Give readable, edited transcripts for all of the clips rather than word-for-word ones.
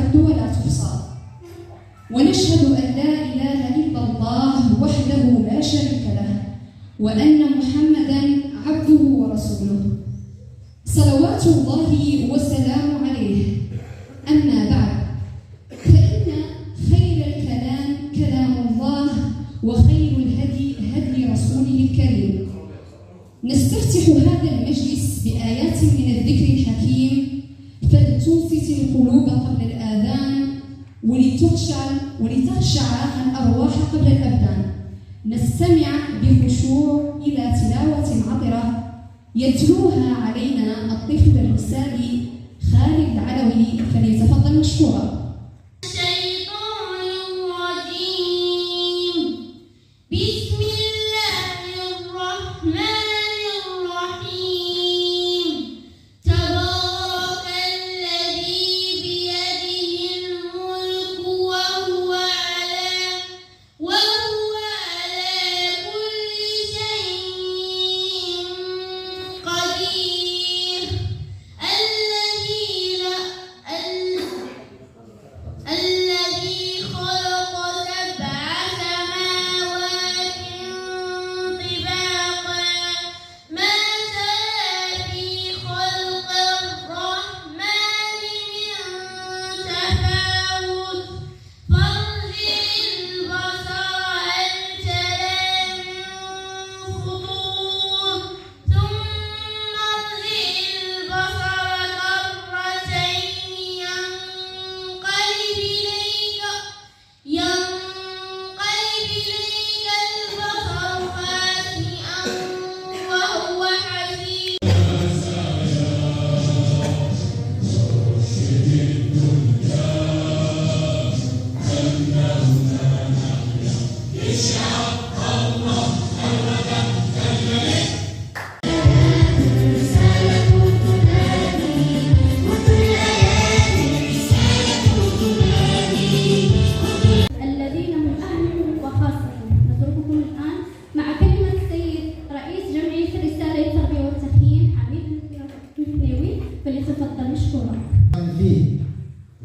تعد ولا تحصى، ونشهد أن لا إله إلا الله وحده لا شريك له، وأن محمدًا عبده ورسوله، صلوات الله وسلامه عليه. أما بعد، فإن خير الكلام كلام الله، وخير الهدي هدي رسوله الكريم. نستفتح هذا المجلس بآيات من الذكر الحكيم، فلتنصت القلوب قبل الآذان، ولتخشع الأرواح قبل الأبدان. نستمع بخشوع إلى تلاوة عطرة يتلوها علينا الطفل الرسالي خالد العلوي، فليتفضل مشكورا.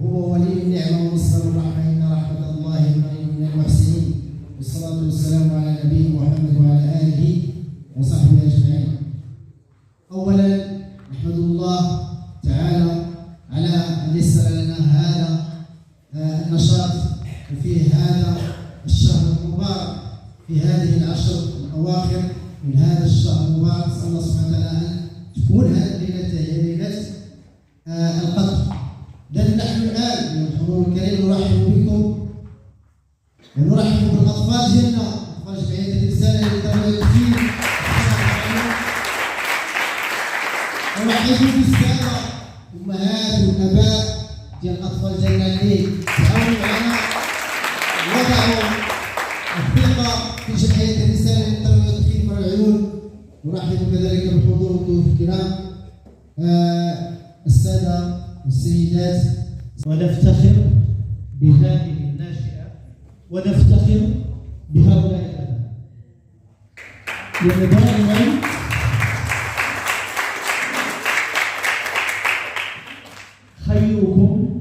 هو ولي النعمة ومصدر الرحمة، إن رحمة الله قريب من المحسنين، والصلاة والسلام على نبينا محمد وعلى آله وصحبه أجمعين. أولا نحمد الله تعالى على أن يسر لنا هذا النشاط وفي هذا الشهر المبارك، في هذه العشر الأواخر من هذا الشهر المبارك. نسأل الله سبحانه وتعالى أن تكون هذه الليلة هي ليلة القدر. لأن نحن الآن من الحضور الكريم نرحب بكم ونرحب بالأطفال ديالنا، أطفال جمعية الإنسان للتربية والتأهيل. ونرحب بالسادة الأمهات والآباء ديال الأطفال ديالنا اللي تعاونوا معنا وضعوا الثقة في جمعية الإنسان للتربية والتأهيل فرع العيون. نرحب كذلك بالحضور والضيوف الكرام السادة والسيدات، ونفتخر بهذه الناشئة ونفتخر بهؤلاء الأبناء. ودائما خيركم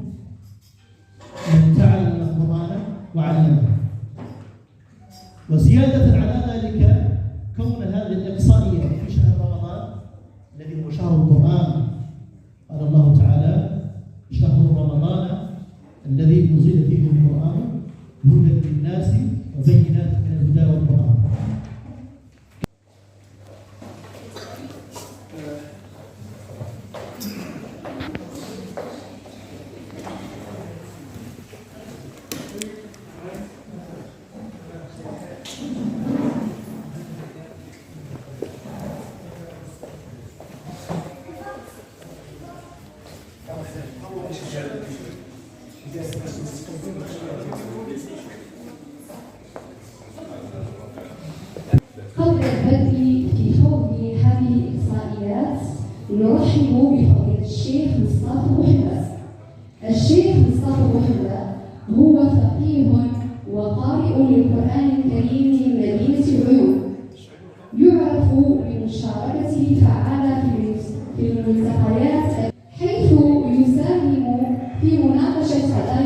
من تعلم القرآن وعلمه. وزيادة على ذلك كون هذه الإقصائية في شهر رمضان الذي هو شهر القرآن، قال الله تعالى: شهر رمضان الذي أنزل فيه القرآن هدى للناس وبينات من الهدى والقرآن. قبل البدء في خوض هذه الإحصائيات نرحب بفضيلة الشيخ مصطفى محمد. الشيخ مصطفى محمد هو فقيه وقارئ للقرآن الكريم من مدينة العيون، يعرف بمشاركته الفعالة في الملتقيات، حيث يساهم في مناقشة قضايا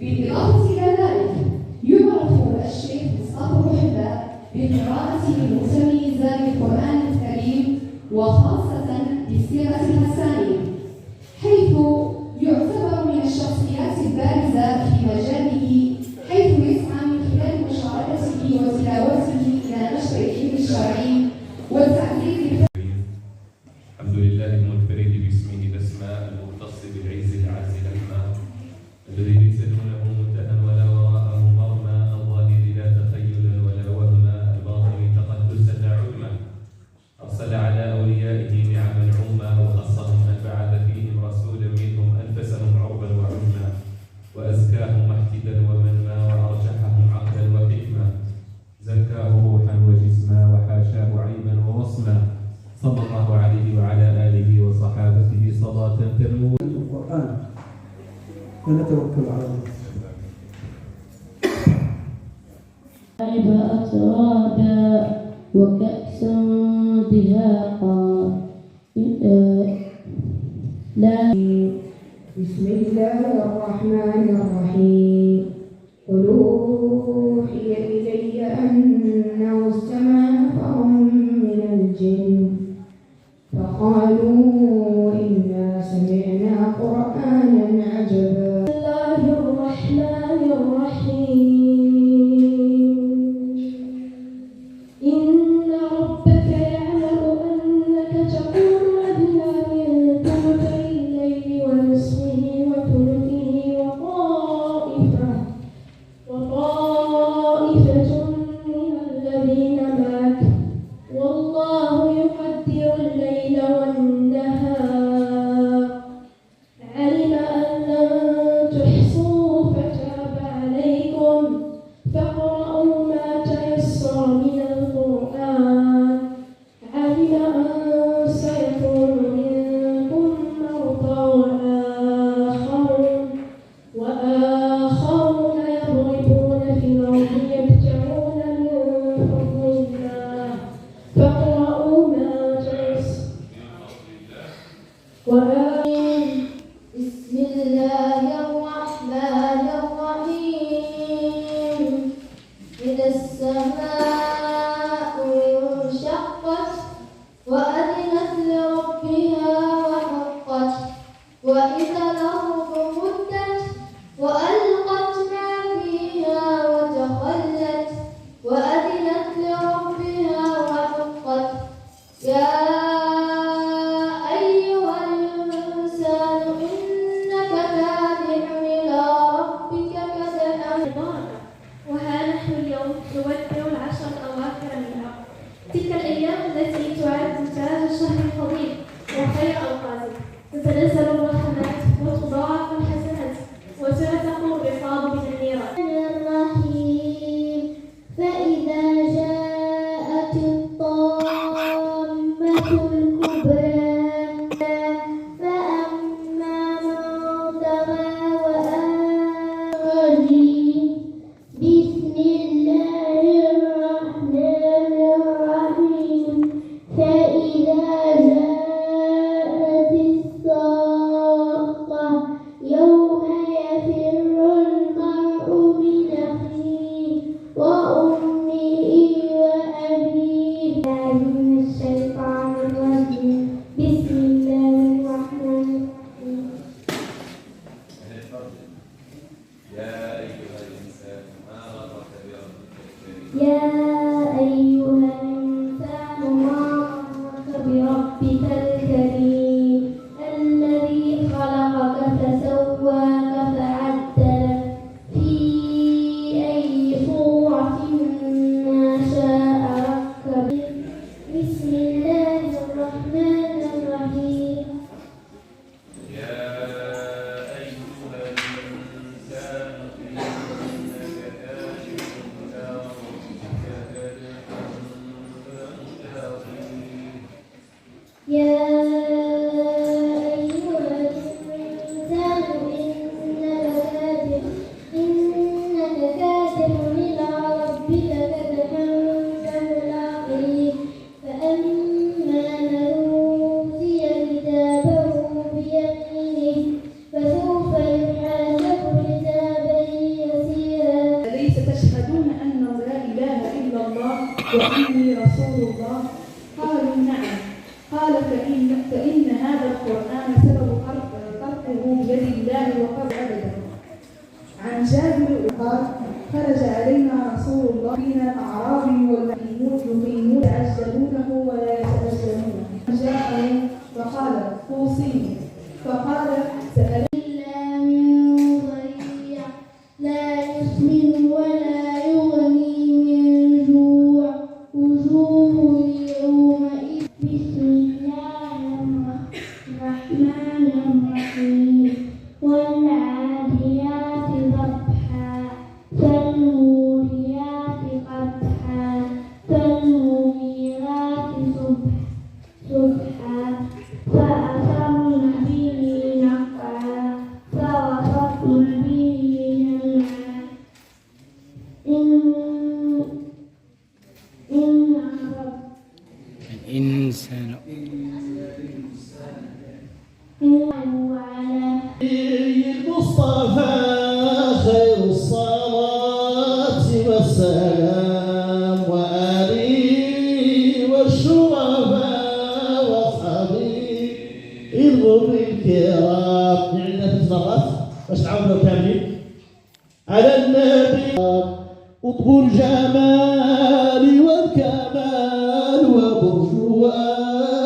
بالإضافة إلى ذلك يعرف الشيخ مصطفى محبة بقراءة موسم إنزال القرآن الكريم وخاصة بصيغتها الثانية، حيث يعتبر من الشخصيات البارزة في مجاله، حيث يسعى من خلال مشاركته وتلاوته إلى نشر العلم الشرعي والتعزيز. الحمد لله المنفرد باسمه الأسماء المختص بالعز العز الأسماء الذي ليس دونه منتهى ولا وراءه مرمى الظاهر لا تخيلا ولا وهما الباطن تقدسا لا عدما أرسل على أوليائه نعما عما وخصهم أن بعث فيهم رسولا منهم أنفسهم عربا وعجما وأزكاهم محتدا ومنما وأرجحهم عقلا وحكما زكاه روحا وجسما وحاشاه عيبا ووصما صلى الله عليه وعلى آله وصحابته صلاة تنمو القرآن ونتوكل على الله. أترابا وكأسا دهاقا لا. بسم الله الرحمن الرحيم. قل أوحي إلي أنه استمع نفر من الجن فقالوا إنا سمعنا قرآنا عجبا. بسم الله الرحمن الرحيم. إن ربك يعلم أنك تقوم أدنى من ثلثي الليل ونصفه وثلثه وطائفة من الذين معك والله يقدر الليل والنهار علم أن لن تحصوا فتاب عليكم فاقرؤوا ما تيسر من القرآن علم أن سيكون منكم مرضى وآخرون يضربون في الأرض يبتغون من فضل الله فاقرؤوا ما تيسر. بسم الله الرحمن الرحيم. إذا السماء انشقت وأذنت لربها وحقت وإذا الأرض مدت وألقت ما فيها وتخلت وأذنت لربها وحقت. يا أيها الإنسان إنك كادح إلى ربك كدحا. وها نحن اليوم نودع العشر الأواخر منها، تلك الأيام التي تعد تاج الشهر الفضيل وخير أوقاته، تتنزل الرحمات وتضاعف الحسنات وتعتق الرقاب من النيران. الرحيم. فإذا جاءت الطامة الكبرى فأما من طغى وآخر. بسم الله الرحمن الرحيم. فإذا جاءت الصاخة يوم يفر المرء من أخيه وأمه وأبيه. من الشيطان الرجيم. بسم الله الرحمن الرحيم. يا أيها الإنسان ما غرك بربك الكريم. يا أيها الإنسان ما غرك بربك الكريم الذي خلقك فسواك فعدلك في أي صورة ما شاء ركبك. بسم الله الرحمن الرحيم. يا أيها الإنسان إنك كادح إلى ربك كدحا فملاقيه. يا أيها الإنسان إنك كادح إلى ربك كدحا فملاقيه. فأما من أوتي كتابه بيمينه فسوف يحاسب حسابا جابر قال خرج علينا رسول الله فينا أعرابي يقيمون يتعجلونه ولا يتأجلونه جاء فقال اوصيني فقال سأل إلا من ضريع لا يسمن ولا يغني من جوع وجوه يومئذ. بسم الله الرحمن الرحيم والعاديات ضبحا فالموريات قدحا فالمغيرات صبحا فأثرن به نقعا فوسطن به جمعا. إن الإنسان على المصطفى خير الصلاة والسلام وآله والشرفاء وأصحابه الغر الكرام. عندنا 3 مرات باش نعاودوا كاملين على النبي. قطب الجمال والكمال وبرج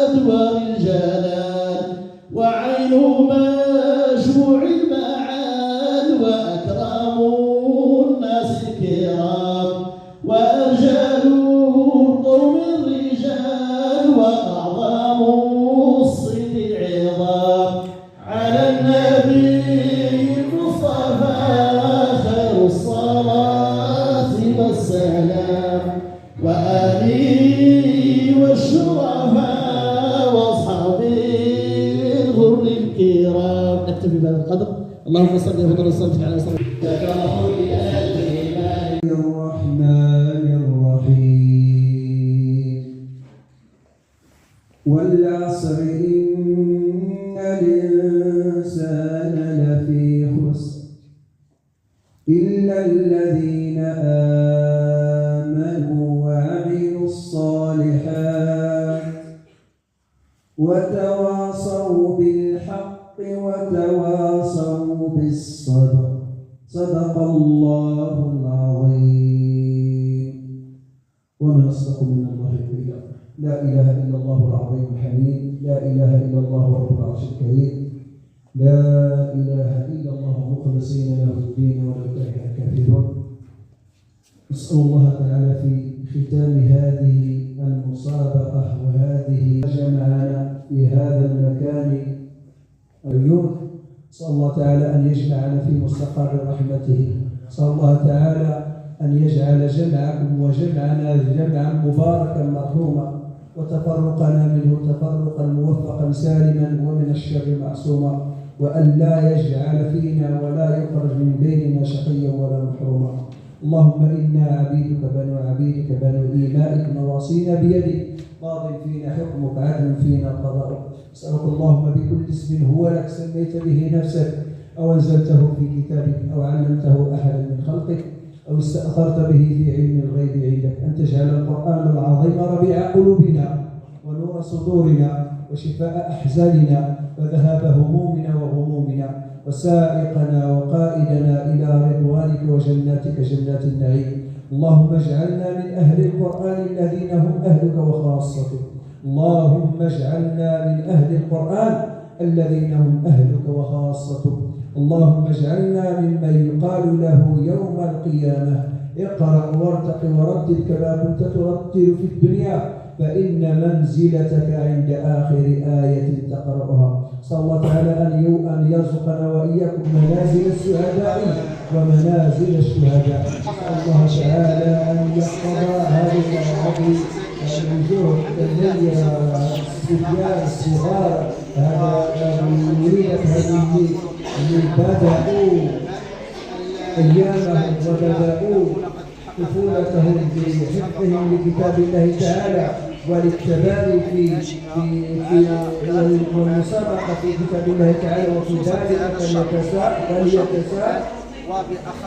أدوار الجلال وعين مجموع المعان وأكرم الناس الكرام وأجل القوم الرجال وأعظم الصيد العظام. على النبي المصطفى خير الصلاة والسلام وآله والشرفاء وأصحابه الغر الكرام. نكتفي بهذا القدر. اللهم صل وسلم على سيدنا الرحمن الرحيم والعصر إن الإنسان لفي خسر إلا الذين آمنوا وعملوا الصالحات وتواصوا بالحق وتواصوا بالصبر. صدق الله العظيم. ومن أصدق من الله قيلا. لا إله إلا الله العظيم الحليم. لا إله إلا الله رب العرش الكريم. لا إله إلا الله مخلصين له الدين ولو كره الكافرون. نسأل الله تعالى في ختام هذه المسابقة وهذه جمعنا في هذا المكان اليوم. نسأل الله تعالى أن يجمعنا في مستقر رحمته. نسأل الله تعالى أن يجعل جمعكم وجمعنا جمعا مباركا مرحوما وتفرقنا منه تفرقا موفقا سالما ومن الشر معصوما وأن لا يجعل فينا ولا يخرج من بيننا شقيا ولا محروما. اللهم إنا عبيدك بنو عبيدك بنو إيمائك نواصينا بيدك ماض فينا حكمك عدل فينا قضاؤك. أسألك اللهم بكل اسم هو لك سميت به نفسك أو أنزلته في كتابك أو علمته أحدا من خلقك أو استأثرت به في علم الغيب عندك أن تجعل القرآن العظيم ربيع قلوبنا ونور صدورنا وشفاء أحزاننا وذهاب همومنا وغمومنا وسائقنا وقائدنا إلى رضوانك وجناتك جنات النعيم. اللهم اجعلنا من أهل القرآن الذين هم أهلك وخاصتك. اللهم اجعلنا من أهل القرآن الذين هم أهلك وخاصتك. اللهم اجعلنا ممن يقال له يوم القيامة اقرأ وارتق ورتل كما كنت ترتل في الدنيا فإن منزلتك عند آخر آية تقرأها. صلى الله تعالى أن يرزقنا وإياكم منازل الشهداء ومنازل الشهداء. الله تعالى أن يحفظ هذه الوجوه الذين الصبيان الصغار المريدة هذه اللي بدأوا أيامهم وبدأوا طفولتهم بحفظهم لكتاب الله تعالى والاتباع في والمسابقة في كتاب الله تعالى وفي ذلك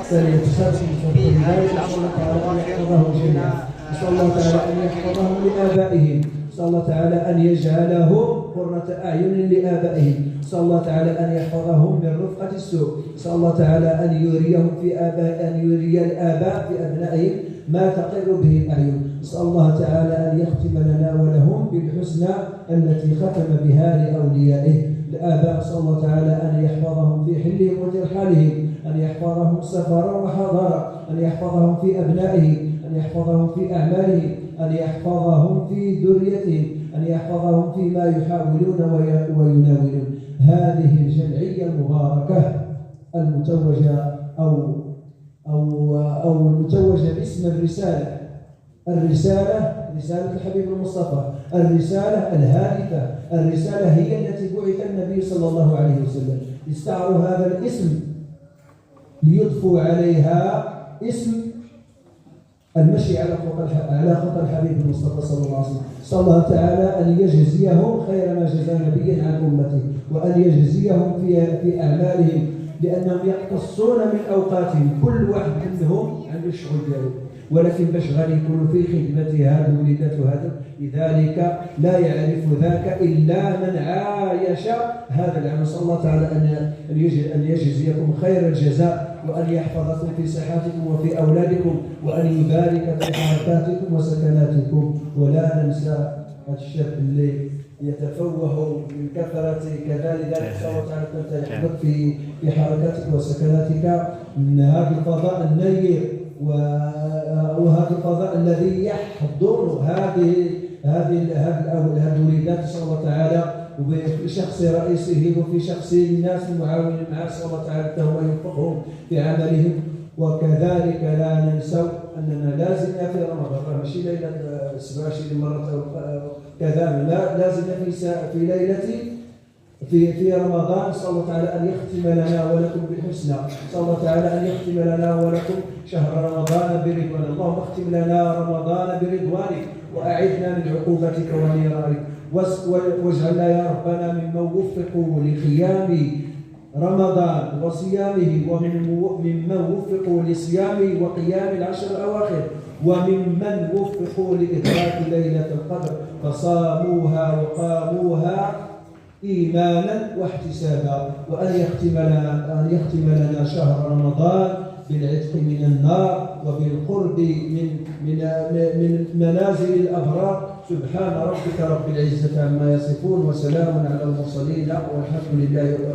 فليتساءل في ذلك الله تعالى أن يحفظهم جميعا. نسأل الله تعالى أن يحفظهم لآبائهم. نسأل الله تعالى أن يجعلهم قرة أعين لآبائهم نسأل الله تعالى أن يحفظهم من رفقة السوء. نسأل الله تعالى أن يري الآباء في أبنائهم ما تقر به الأعين. نسأل الله تعالى أن يختم لنا ولهم بالحسنى التي ختم بها لأوليائه. الآباء نسأل الله تعالى أن يحفظهم في حلهم وترحالهم، أن يحفظهم سفرا وحضارا، أن يحفظهم في أبنائهم، أن يحفظهم في أعمالهم، أن يحفظهم في ذريتهم، أن يحفظهم فيما يحاولون ويناولون. هذه الجمعية المباركة المتوجة أو المتوجة باسم رسالة الحبيب المصطفى، الرسالة الهادفة، الرسالة هي التي بعث النبي صلى الله عليه وسلم. استعاروا هذا الاسم ليضفوا عليها اسم المشي على خطى الحبيب المصطفى صلى الله عليه وسلم. صلى الله تعالى أن يجزيهم خير ما جزى نبيا عن أمته، وأن يجزيهم في أعمالهم، لأنهم يقتصون من أوقاتهم. كل واحد منهم عنده الشغل ديالو، ولكن باش غادي يكونوا في خدمة هذا وليدات هذا، لذلك لا يعرف ذاك إلا من عايش هذا العمل. نسأل الله تعالى أن يجزيكم خير الجزاء، وأن يحفظكم في صحتكم وفي أولادكم، وأن يبارك في حركاتكم وسكناتكم. ولا ننسى الشاب اللي يتفوه من كثرة كذلك، نسأل الله تعالى أن يحفظك في حركاتك وسكناتك من هذا الفضاء النير وهذا الفضاء الذي يحضر هذه الوليدات. نسأل الله تعالى وفي شخص رئيسهم وفي شخص الناس المعاونين معه، نسأل الله تعالى أن يوفقهم في عملهم. وكذلك لا ننسى أننا لازلنا في رمضان، ماشي ليلة 27 مرة أو كذا، لا زلنا في ليلة في رمضان. نسأل الله تعالى أن يختم لنا ولكم بالحسنى. نسأل الله تعالى أن يختم لنا ولكم شهر رمضان برضوانك. اللهم اختم لنا رمضان برضوانك، وأعذنا من عقوبتك ونيرانك، واجعلنا يا ربنا ممن وفقوا لقيام رمضان وصيامه، وممن وفقوا لصيام وقيام العشر الأواخر، وممن وفقوا لإدراك ليلة القدر فصاموها وقاموها إيمانا واحتسابا. وأن يختم لنا شهر رمضان بالعتق من النار وبالقرب من منازل الأبرار. سبحان ربك رب العزة عما يصفون، وسلام على المرسلين، والحمد لله رب العالمين.